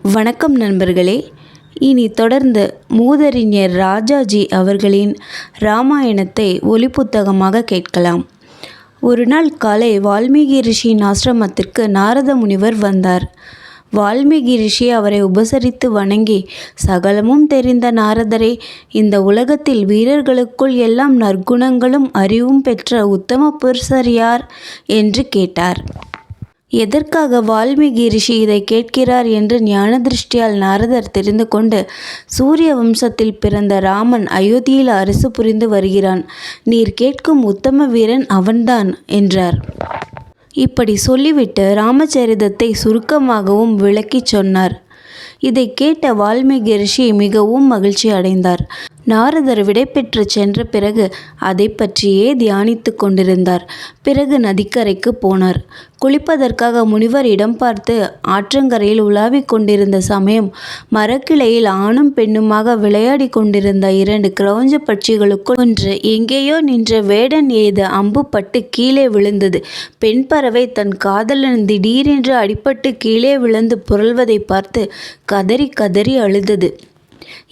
வணக்கம் நண்பர்களே. இனி தொடர்ந்து மூதறிஞர் ராஜாஜி அவர்களின் இராமாயணத்தை ஒலிப்புத்தகமாக கேட்கலாம். ஒரு நாள் காலை வால்மீகி ரிஷியின் ஆசிரமத்திற்கு நாரத முனிவர் வந்தார். வால்மீகி ரிஷி அவரை உபசரித்து வணங்கி, சகலமும் தெரிந்த நாரதரே, இந்த உலகத்தில் வீரர்களுக்குள் எல்லாம் நற்குணங்களும் அறிவும் பெற்ற உத்தம புருஷர் யார் என்று கேட்டார். எதற்காக வால்மீகி ரிஷி இதை கேட்கிறார் என்று ஞான திருஷ்டியால் நாரதர் தெரிந்து கொண்டு, சூரிய வம்சத்தில் பிறந்த ராமன் அயோத்தியில் அரசு புரிந்து வருகிறான். நீர் கேட்கும் உத்தம வீரன் அவன்தான் என்றார். இப்படி சொல்லிவிட்டு ராமச்சரிதத்தை சுருக்கமாகவும் விளக்கிச் சொன்னார். இதை கேட்ட வால்மீகி ரிஷி மிகவும் மகிழ்ச்சி அடைந்தார். நாரதர் விடைபெற்று சென்ற பிறகு அதை பற்றியே தியானித்து கொண்டிருந்தார். பிறகு நதிக்கரைக்கு போனார். குளிப்பதற்காக முனிவர் இடம் பார்த்து ஆற்றங்கரையில் உலாவிக் கொண்டிருந்த சமயம், மரக்கிளையில் ஆணும் பெண்ணுமாக விளையாடி கொண்டிருந்த 2 கிரௌஞ்ச பட்சிகளுக்குள் ஒன்று எங்கேயோ நின்ற வேடன் எய்த அம்பு பட்டு கீழே விழுந்தது. பெண் பறவை தன் காதலன் திடீரென்று அடிபட்டு கீழே விழுந்து புரள்வதை பார்த்து கதறி கதறி அழுதது.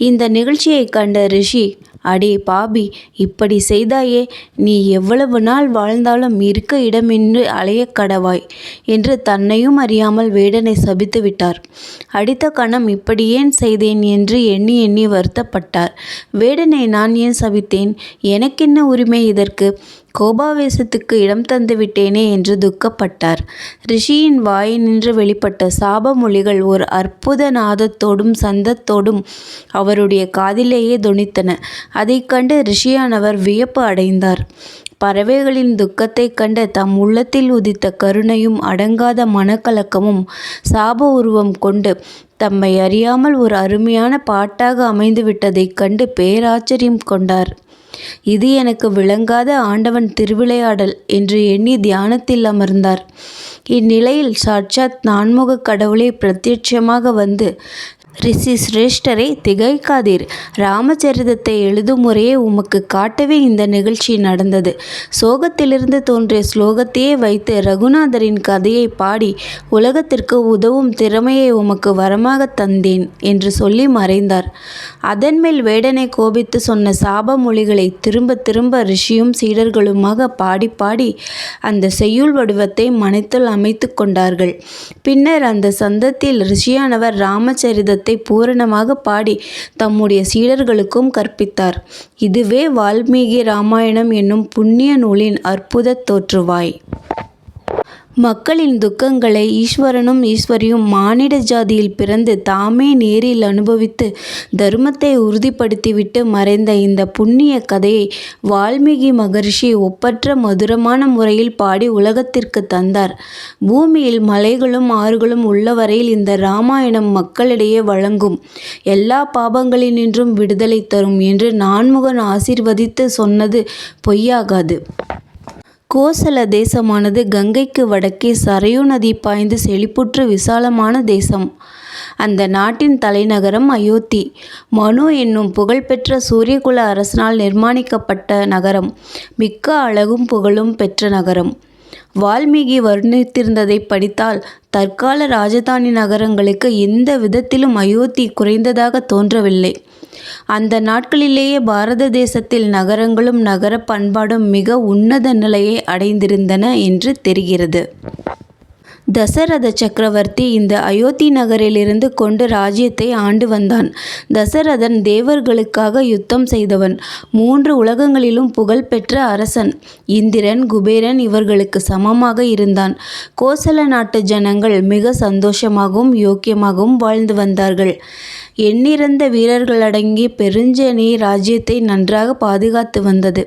இந்த நிகழ்ச்சியை கண்ட ரிஷி, அடே பாபி, இப்படி செய்தாயே, நீ எவ்வளவு நாள் வாழ்ந்தாலும் இருக்க இடமின்றி அலையக் கடவாய் என்று தன்னையும் அறியாமல் வேடனை சபித்து விட்டார். அடுத்த கணம் இப்படி ஏன் செய்தேன் என்று எண்ணி எண்ணி வருத்தப்பட்டார். வேடனை நான் ஏன் சபித்தேன்? எனக்கென்ன உரிமை இதற்கு? கோபாவேசத்துக்கு இடம் தந்து விட்டேனே என்று துக்கப்பட்டார். ரிஷியின் வாயினின்று வெளிப்பட்ட சாப மொழிகள் ஒரு அற்புத நாதத்தோடும் சந்தத்தோடும் அவருடைய காதிலேயே தொனித்தன. அதை கண்டு ரிஷியானவர் வியப்பு அடைந்தார். பறவைகளின் துக்கத்தை கண்டு தம் உள்ளத்தில் உதித்த கருணையும் அடங்காத மனக்கலக்கமும் சாப உருவம் கொண்டு தம்மை அறியாமல் ஒரு அருமையான பாட்டாக அமைந்து விட்டதைக் கண்டு பேராச்சரியம் கொண்டார். இது எனக்கு விளங்காத ஆண்டவன் திருவிளையாடல் என்று எண்ணி தியானத்தில் அமர்ந்தார். இந்நிலையில் சாட்சாத் நான்முக கடவுளே பிரத்யட்சமாக வந்து, ரிஷி சிரேஷ்டரை, திகைக்காதீர். ராமச்சரிதத்தை எழுதும் முறையை உமக்கு காட்டவே இந்த நிகழ்ச்சி நடந்தது. சோகத்திலிருந்து தோன்றிய ஸ்லோகத்தையே வைத்து ரகுநாதரின் கதையை பாடி உலகத்திற்கு உதவும் திறமையை உமக்கு வரமாக தந்தேன் என்று சொல்லி மறைந்தார். அதன்மேல் வேடனை கோபித்து சொன்ன சாப மொழிகளை திரும்ப திரும்ப ரிஷியும் சீடர்களுமாக பாடி பாடி அந்த செய்யுள் வடிவத்தை மனத்தில் அமைத்து கொண்டார்கள். பின்னர் அந்த சந்தத்தில் ரிஷியானவர் ராமச்சரிதத்தை பூரணமாக பாடி தம்முடைய சீடர்களுக்கும் கற்பித்தார். இதுவே வால்மீகி ராமாயணம் என்னும் புண்ணிய நூலின் அற்புத தோற்றுவாய். மக்களின் துக்கங்களை ஈஸ்வரனும் ஈஸ்வரியும் மானிட ஜாதியில் பிறந்து தாமே நேரில் அனுபவித்து தர்மத்தை உறுதிப்படுத்திவிட்டு மறைந்த இந்த புண்ணிய கதையை வால்மீகி மகரிஷி ஒப்பற்ற மதுரமான முறையில் பாடி உலகத்திற்கு தந்தார். பூமியில் மலைகளும் ஆறுகளும் உள்ளவரையில் இந்த இராமாயணம் மக்களிடையே வழங்கும் எல்லா பாபங்களினின்றும் விடுதலை தரும் என்று நான்முகன் ஆசீர்வதித்து சொன்னது பொய்யாகாது. கோசல தேசமானது கங்கைக்கு வடக்கே சரையு நதி பாய்ந்து செழிப்புற்று விசாலமான தேசம். அந்த நாட்டின் தலைநகரம் அயோத்தி. மனு என்னும் புகழ்பெற்ற சூரியகுல அரசனால் நிர்மாணிக்கப்பட்ட நகரம். மிக்க அழகும் புகழும் பெற்ற நகரம். வால்மீகி வர்ணித்திருந்ததை படித்தால் தற்கால ராஜதானி நகரங்களுக்கு எந்த விதத்திலும் அயோத்தி குறைந்ததாக தோன்றவில்லை. அந்த நாட்களிலேயே பாரத தேசத்தில் நகரங்களும் நகர பண்பாடும் மிக உன்னத நிலையை அடைந்திருந்தன என்று தெரிகிறது. தசரத சக்கரவர்த்தி இந்த அயோத்தி நகரிலிருந்து கொண்டு ராஜ்யத்தை ஆண்டு வந்தான். தசரதன் தேவர்களுக்காக யுத்தம் செய்தவன். 3 உலகங்களிலும் புகழ் பெற்ற அரசன். இந்திரன், குபேரன் இவர்களுக்கு சமமாக இருந்தான். கோசல நாட்டு ஜனங்கள் மிக சந்தோஷமாகவும் யோக்கியமாகவும் வாழ்ந்து வந்தார்கள். எண்ணிறந்த வீரர்களடங்கிய பெருஞ்சேனை ராஜ்யத்தை நன்றாக பாதுகாத்து வந்தது.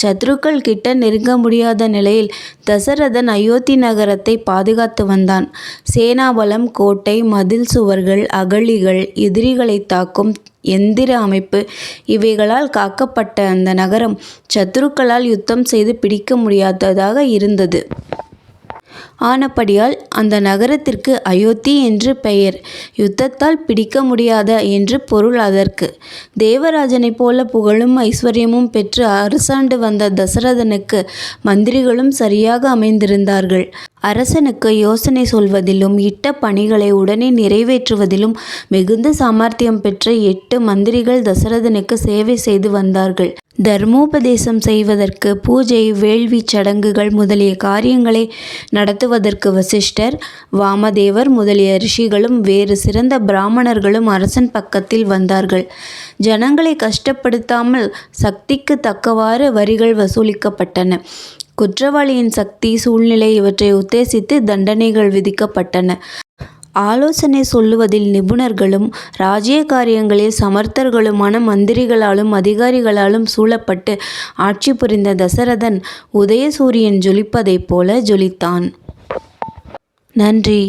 சத்ருக்கள் கிட்ட நெருங்க முடியாத நிலையில் தசரதன் அயோத்தி நகரத்தை பாதுகாத்து வந்தான். சேனாபலம், கோட்டை, மதில் சுவர்கள், அகழிகள், எதிரிகளை தாக்கும் எந்திர அமைப்பு இவைகளால் காக்கப்பட்ட அந்த நகரம் சத்ருக்களால் யுத்தம் செய்து பிடிக்க முடியாததாக இருந்தது. ஆனபடியால் அந்த நகரத்திற்கு அயோத்தி என்று பெயர். யுத்தத்தால் பிடிக்க முடியாத என்று பொருள் அதற்கு. தேவராஜனைப் போல புகழும் ஐஸ்வர்யமும் பெற்று அரசாண்டு வந்த தசரதனுக்கு மந்திரிகளும் சரியாக அமைந்திருந்தார்கள். அரசனுக்கு யோசனை சொல்வதிலும் இட்ட பணிகளை உடனே நிறைவேற்றுவதிலும் மிகுந்த சாமர்த்தியம் பெற்ற 8 மந்திரிகள் தசரதனுக்கு சேவை செய்து வந்தார்கள். தர்மோபதேசம் செய்வதற்கு, பூஜை, வேள்வி சடங்குகள் முதலிய காரியங்களை நடத்துவதற்கு வசிஷ்டர், வாமதேவர் முதலிய ரிஷிகளும் வேறு சிறந்த பிராமணர்களும் அரசன் பக்கத்தில் வந்தார்கள். ஜனங்களை கஷ்டப்படுத்தாமல் சக்திக்கு தக்கவாறு வரிகள் வசூலிக்கப்பட்டன. குற்றவாளியின் சக்தி, சூழ்நிலை இவற்றை உத்தேசித்து தண்டனைகள் விதிக்கப்பட்டன. ஆலோசனை சொல்லுவதில் நிபுணர்களும் ராஜ்ய காரியங்களில் சமர்த்தர்களுமான மந்திரிகளாலும் அதிகாரிகளாலும் சூழப்பட்டு ஆட்சி புரிந்த தசரதன் உதயசூரியன் ஜொலிப்பதைப் போல ஜொலித்தான். நன்றி.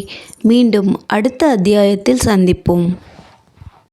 மீண்டும் அடுத்த அத்தியாயத்தில் சந்திப்போம்.